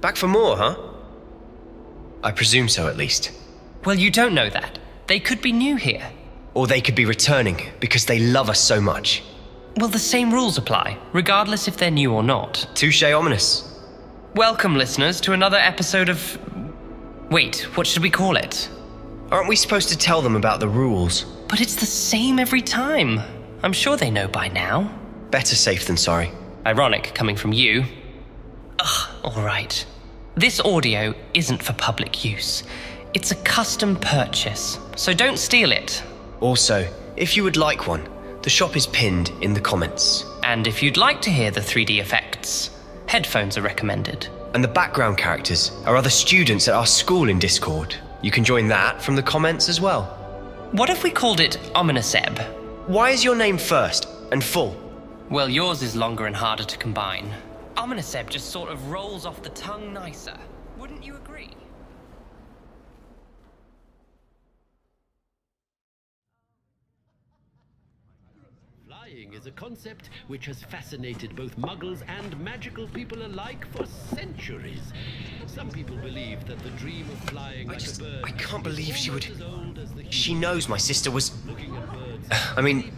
Back for more, huh? I presume so, at least. Well, you don't know that. They could be new here. Or they could be returning because they love us so much. Well, the same rules apply, regardless if they're new or not. Touche ominous. Welcome, listeners, to another episode of... Wait, what should we call it? Aren't we supposed to tell them about the rules? But it's the same every time. I'm sure they know by now. Better safe than sorry. Ironic, coming from you. Ugh, all right. This audio isn't for public use. It's a custom purchase, so don't steal it. Also, if you would like one, the shop is pinned in the comments. And if you'd like to hear the 3D effects, headphones are recommended. And the background characters are other students at our school in Discord. You can join that from the comments as well. What if we called it 𝑒𝑚𝑖𝑠? Why is your name first and full? Well, yours is longer and harder to combine. 𝑒𝑚𝑖𝑠 just sort of rolls off the tongue nicer. Wouldn't you agree? Flying is a concept which has fascinated both muggles and magical people alike for centuries. Some people believe that the dream of flying like a bird... I can't believe she would... She knows my sister was... I mean...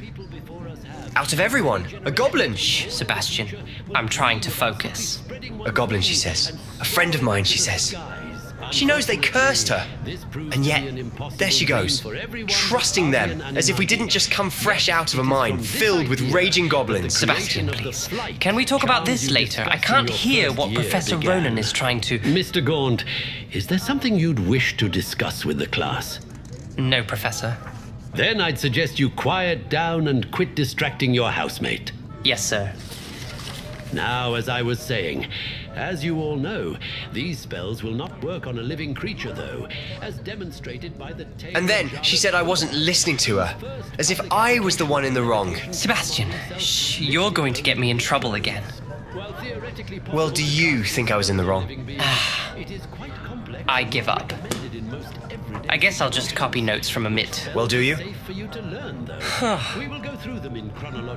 Out of everyone, a goblin! Shh, Sebastian. I'm trying to focus. A goblin, she says. A friend of mine, she says. She knows they cursed her. And yet, there she goes, trusting them as if we didn't just come fresh out of a mine filled with raging goblins. Sebastian, please. Can we talk about this later? I can't hear what Professor Ronan is trying to... Mr. Gaunt, is there something you'd wish to discuss with the class? No, Professor. Then I'd suggest you quiet down and quit distracting your housemate. Yes, sir. Now, as I was saying, as you all know, these spells will not work on a living creature, though, as demonstrated by the tale. And then she said I wasn't listening to her, as if I was the one in the wrong. Sebastian, shh, you're going to get me in trouble again. Well, do you think I was in the wrong? I give up. I guess I'll just copy notes from Amit. Well, do you?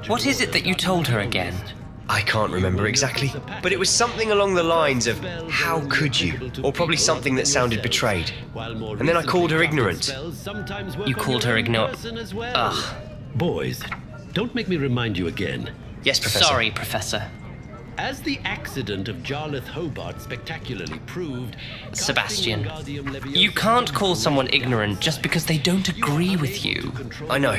What is it that you told her again? I can't remember exactly, but it was something along the lines of, how could you? Or probably something that sounded betrayed. And then I called her ignorant. You called her ignorant? Ugh. Boys, don't make me remind you again. Yes, Professor. Sorry, Professor. As the accident of Jarlath Hobart spectacularly proved... Sebastian, you can't call someone ignorant just because they don't agree with you. I know.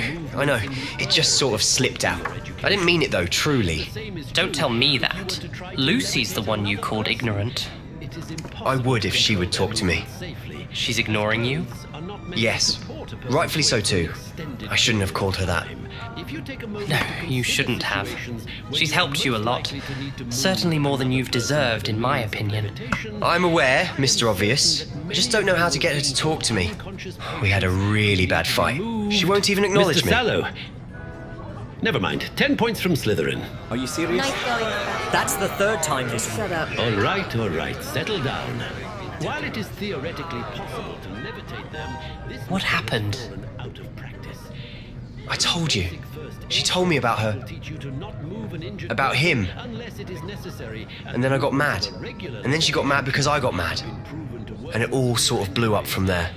It just sort of slipped out. I didn't mean it though, truly. Don't tell me that. Lucy's the one you called ignorant. I would if she would talk to me. She's ignoring you? Yes, rightfully so too. I shouldn't have called her that. No, you shouldn't have. She's helped you a lot. Certainly more than you've deserved, in my opinion. I'm aware, Mr. Obvious. I just don't know how to get her to talk to me. We had a really bad fight. She won't even acknowledge me. Mr. Sallow. Never mind. 10 points from Slytherin. Are you serious? Nice going on that. That's the third time this... Shut up. All right. Settle down. While it is theoretically possible to levitate them, this... What happened? ...out of practice. I told you. She told me about her. About him. And then I got mad. And then she got mad because I got mad. And it all sort of blew up from there.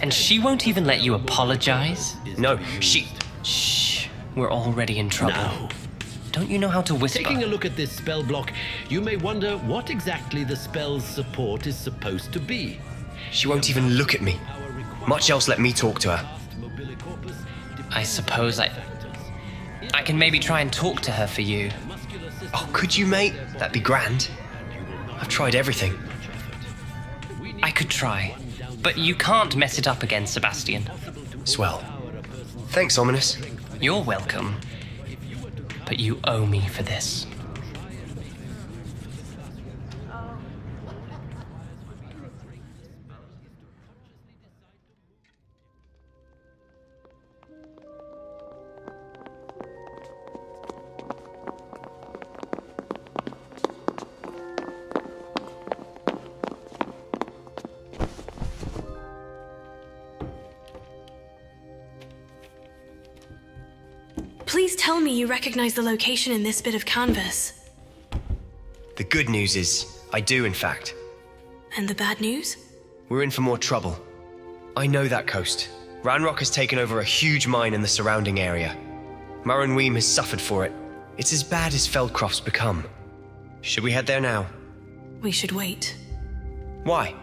And she won't even let you apologize? No, she... Shh, we're already in trouble. Now, don't you know how to whisper? taking a look at this spell block, you may wonder what exactly the spell's support is supposed to be. She won't even look at me. Much else let me talk to her. I suppose I can maybe try and talk to her for you. Oh, could you, mate? That'd be grand. I've tried everything. I could try, but you can't mess it up again, Sebastian. Swell. Thanks, Ominous. You're welcome. But you owe me for this. Please tell me you recognize the location in this bit of canvas. The good news is, I do, in fact. And the bad news? We're in for more trouble. I know that coast. Ranrock has taken over a huge mine in the surrounding area. Marunweem has suffered for it. It's as bad as Feldcroft's become. Should we head there now? We should wait. Why?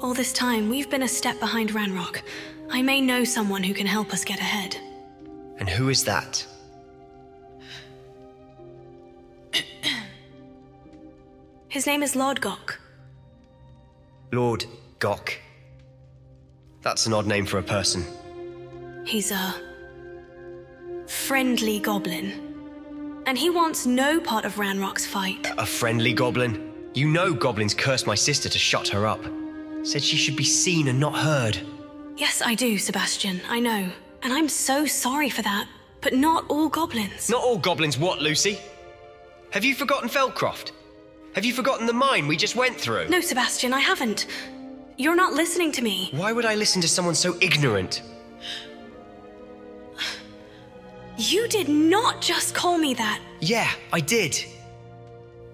All this time, we've been a step behind Ranrock. I may know someone who can help us get ahead. And who is that? His name is Lord Gok. Lord Gok. That's an odd name for a person. He's a friendly goblin. And he wants no part of Ranrock's fight. A friendly goblin? You know goblins cursed my sister to shut her up. Said she should be seen and not heard. Yes, I do, Sebastian, I know. And I'm so sorry for that. But not all goblins. Not all goblins what, Lucy? Have you forgotten Feldcroft? Have you forgotten the mine we just went through? No, Sebastian, I haven't. You're not listening to me. Why would I listen to someone so ignorant? You did not just call me that. Yeah, I did.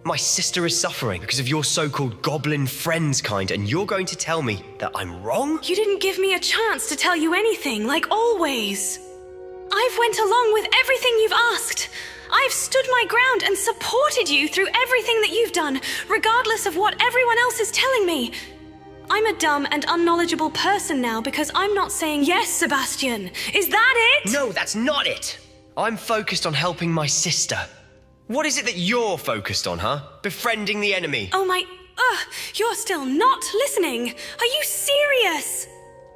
My sister is suffering because of your so-called goblin friends kind, and you're going to tell me that I'm wrong? You didn't give me a chance to tell you anything, like always. I've went along with everything you've asked. I've stood my ground and supported you through everything that you've done, regardless of what everyone else is telling me. I'm a dumb and unknowledgeable person now because I'm not saying yes, Sebastian. Is that it? No, that's not it. I'm focused on helping my sister. What is it that you're focused on, huh? Befriending the enemy. Oh my... you're still not listening. Are you serious?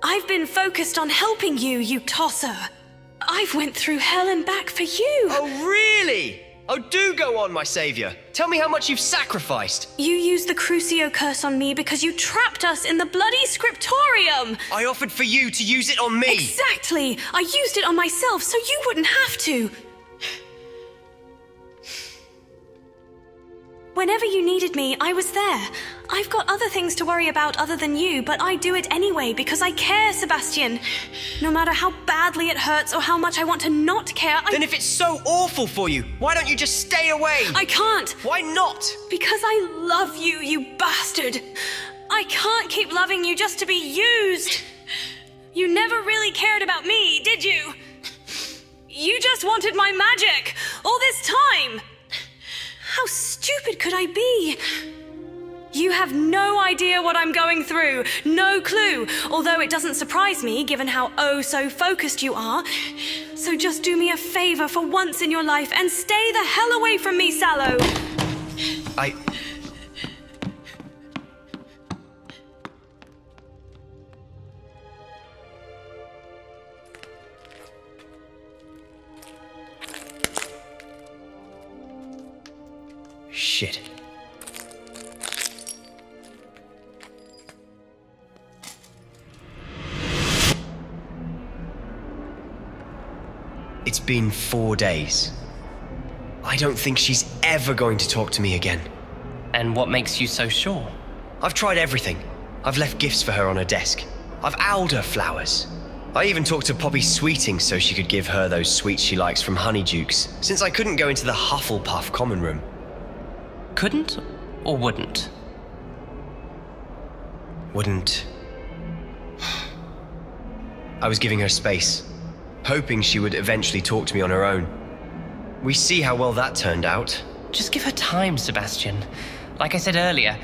I've been focused on helping you, you tosser. I've went through hell and back for you. Oh, really? Oh, do go on, my savior. Tell me how much you've sacrificed. You used the Crucio curse on me because you trapped us in the bloody scriptorium. I offered for you to use it on me. Exactly. I used it on myself so you wouldn't have to. Whenever you needed me, I was there. I've got other things to worry about other than you, but I do it anyway because I care, Sebastian. No matter how badly it hurts or how much I want to not care, Then if it's so awful for you, why don't you just stay away? I can't. Why not? Because I love you, you bastard. I can't keep loving you just to be used. You never really cared about me, did you? You just wanted my magic all this time. How stupid could I be? You have no idea what I'm going through, no clue, although it doesn't surprise me given how oh so focused you are. So just do me a favor for once in your life and stay the hell away from me, Sallow. Shit. It's been 4 days. I don't think she's ever going to talk to me again. And what makes you so sure? I've tried everything. I've left gifts for her on her desk. I've owled her flowers. I even talked to Poppy Sweeting so she could give her those sweets she likes from Honeydukes, since I couldn't go into the Hufflepuff common room. Couldn't or wouldn't? Wouldn't. I was giving her space, hoping she would eventually talk to me on her own. We see how well that turned out. Just give her time, Sebastian. Like I said earlier,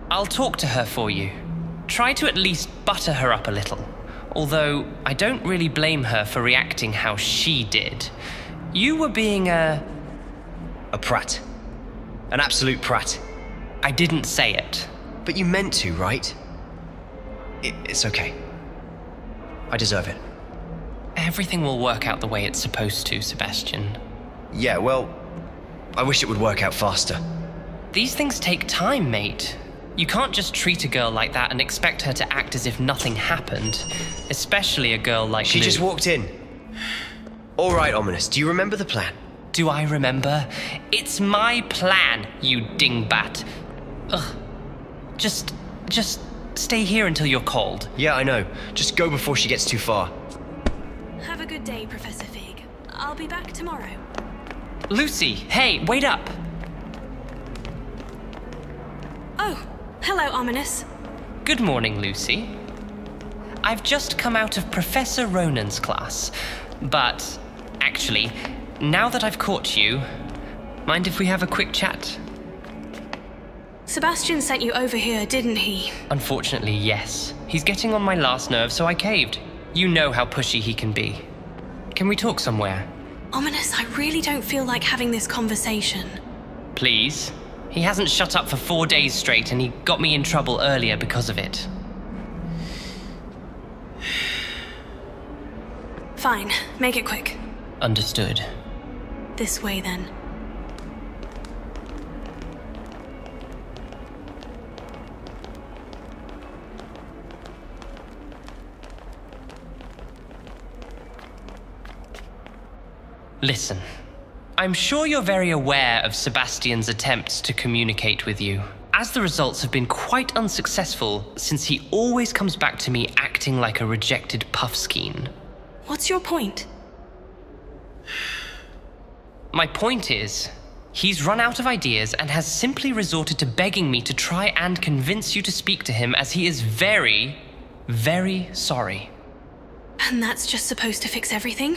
I'll talk to her for you. Try to at least butter her up a little. Although, I don't really blame her for reacting how she did. You were being a prat. An absolute prat. I didn't say it. But you meant to, right? It's okay. I deserve it. Everything will work out the way it's supposed to, Sebastian. Yeah, well, I wish it would work out faster. These things take time, mate. You can't just treat a girl like that and expect her to act as if nothing happened. Especially a girl like She Lou. just walked in. All right, Ominous, do you remember the plan? Do I remember? It's my plan, you dingbat. Ugh. Just stay here until you're called. Yeah, I know. Just go before she gets too far. Have a good day, Professor Fig. I'll be back tomorrow. Lucy, hey, wait up. Oh, hello, Ominous. Good morning, Lucy. I've just come out of Professor Ronan's class, but actually, now that I've caught you, mind if we have a quick chat? Sebastian sent you over here, didn't he? Unfortunately, yes. He's getting on my last nerve, so I caved. You know how pushy he can be. Can we talk somewhere? Ominous, I really don't feel like having this conversation. Please? He hasn't shut up for 4 days straight, and he got me in trouble earlier because of it. Fine, make it quick. Understood. This way, then. Listen, I'm sure you're very aware of Sebastian's attempts to communicate with you, as the results have been quite unsuccessful since he always comes back to me acting like a rejected puffskein. What's your point? My point is, he's run out of ideas and has simply resorted to begging me to try and convince you to speak to him, as he is very, very sorry. And that's just supposed to fix everything?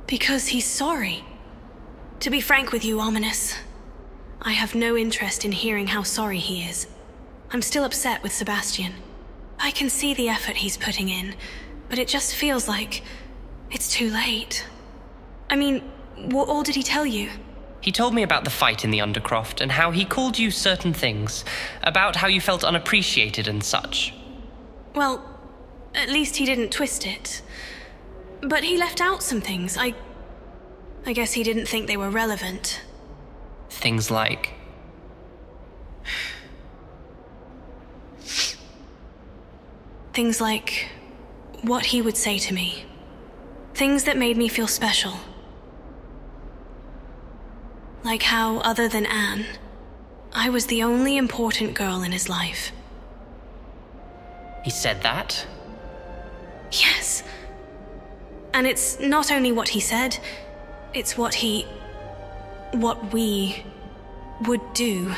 Because he's sorry. To be frank with you, Ominous, I have no interest in hearing how sorry he is. I'm still upset with Sebastian. I can see the effort he's putting in, but it just feels like it's too late. I mean, what all did he tell you? He told me about the fight in the Undercroft and how he called you certain things, about how you felt unappreciated and such. Well, at least he didn't twist it. But he left out some things. I guess he didn't think they were relevant. Things like? Things like what he would say to me. Things that made me feel special. Like how, other than Anne, I was the only important girl in his life. He said that? Yes. And it's not only what he said, it's what we would do.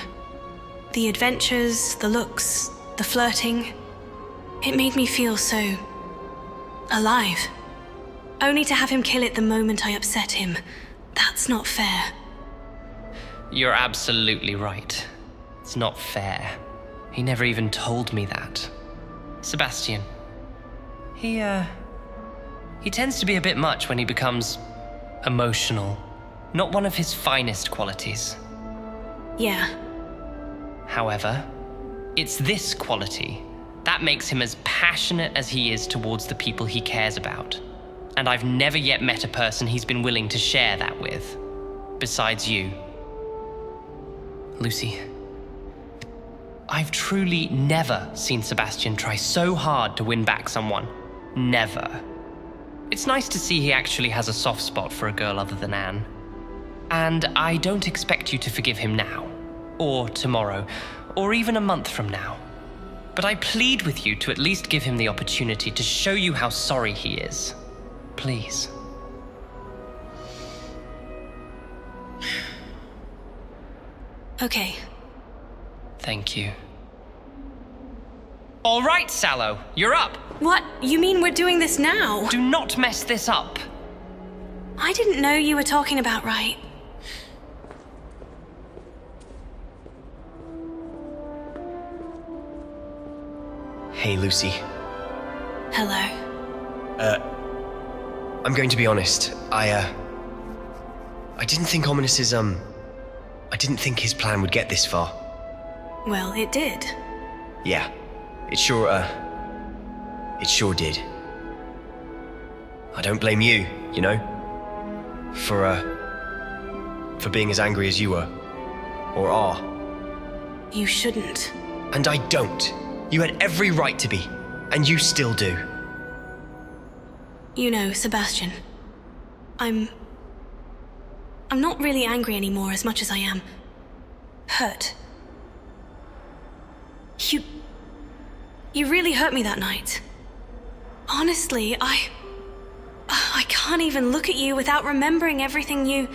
The adventures, the looks, the flirting. It made me feel so alive. Only to have him kill it the moment I upset him. That's not fair. You're absolutely right. It's not fair. He never even told me that. Sebastian. He tends to be a bit much when he becomes emotional. Not one of his finest qualities. Yeah. However, it's this quality that makes him as passionate as he is towards the people he cares about. And I've never yet met a person he's been willing to share that with. Besides you. Lucy, I've truly never seen Sebastian try so hard to win back someone. Never. It's nice to see he actually has a soft spot for a girl other than Anne. And I don't expect you to forgive him now, or tomorrow, or even a month from now. But I plead with you to at least give him the opportunity to show you how sorry he is. Please. Okay. Thank you. All right, Sallow, you're up. What? You mean we're doing this now? Do not mess this up. I didn't know you were talking about right. Hey, Lucy. Hello. I'm going to be honest. I didn't think Ominous's, I didn't think his plan would get this far. Well, it did. Yeah. It sure did. I don't blame you, you know? For being as angry as you were. Or are. You shouldn't. And I don't. You had every right to be. And you still do. You know, Sebastian, I'm not really angry anymore as much as I am hurt. You really hurt me that night. Honestly, I can't even look at you without remembering everything you...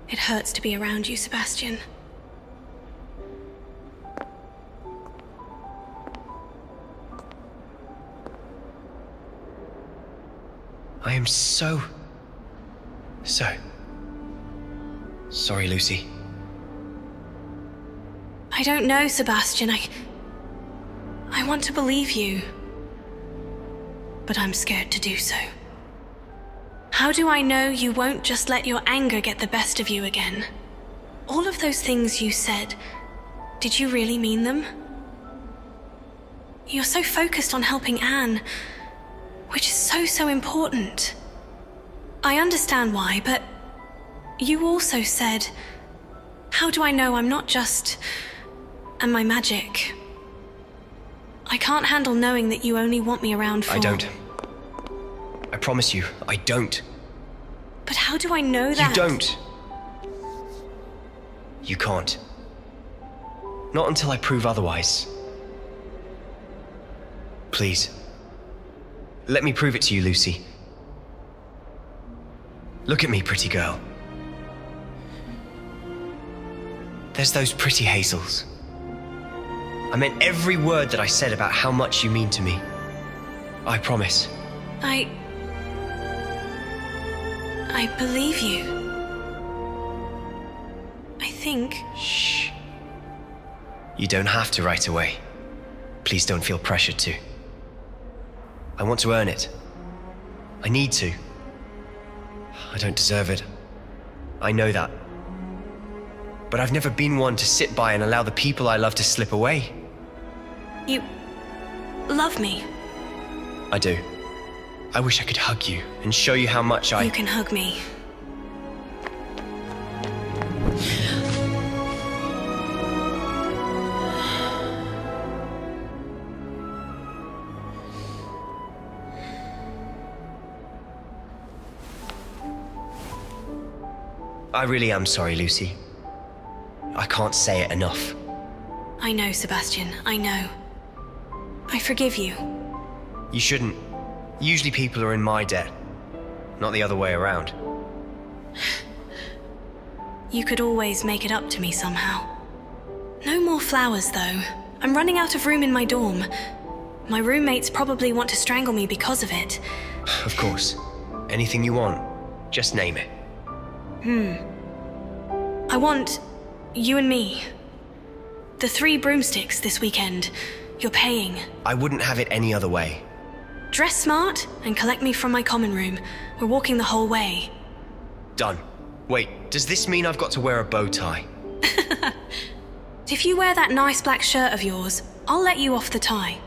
It hurts to be around you, Sebastian. I am so sorry, Lucy. I don't know, Sebastian. I want to believe you. But I'm scared to do so. How do I know you won't just let your anger get the best of you again? All of those things you said, did you really mean them? You're so focused on helping Anne, which is so important. I understand why, but you also said, how do I know I'm not just... and my magic? I can't handle knowing that you only want me around for... I don't. I promise you, I don't. But how do I know that? You don't. You can't. Not until I prove otherwise. Please. Let me prove it to you, Lucy. Look at me, pretty girl. There's those pretty hazels. I meant every word that I said about how much you mean to me. I promise. I believe you. I think... Shh. You don't have to right away. Please don't feel pressured to. I want to earn it. I need to. I don't deserve it. I know that. But I've never been one to sit by and allow the people I love to slip away. You... love me. I do. I wish I could hug you and show you how much I... You can hug me. I really am sorry, Lucy. I can't say it enough. I know, Sebastian, I know. I forgive you. You shouldn't. Usually people are in my debt, not the other way around. You could always make it up to me somehow. No more flowers, though. I'm running out of room in my dorm. My roommates probably want to strangle me because of it. Of course. Anything you want, just name it. I want you and me. The 3 broomsticks this weekend. You're paying. I wouldn't have it any other way. Dress smart and collect me from my common room. We're walking the whole way. Done. Wait, does this mean I've got to wear a bow tie? If you wear that nice black shirt of yours, I'll let you off the tie.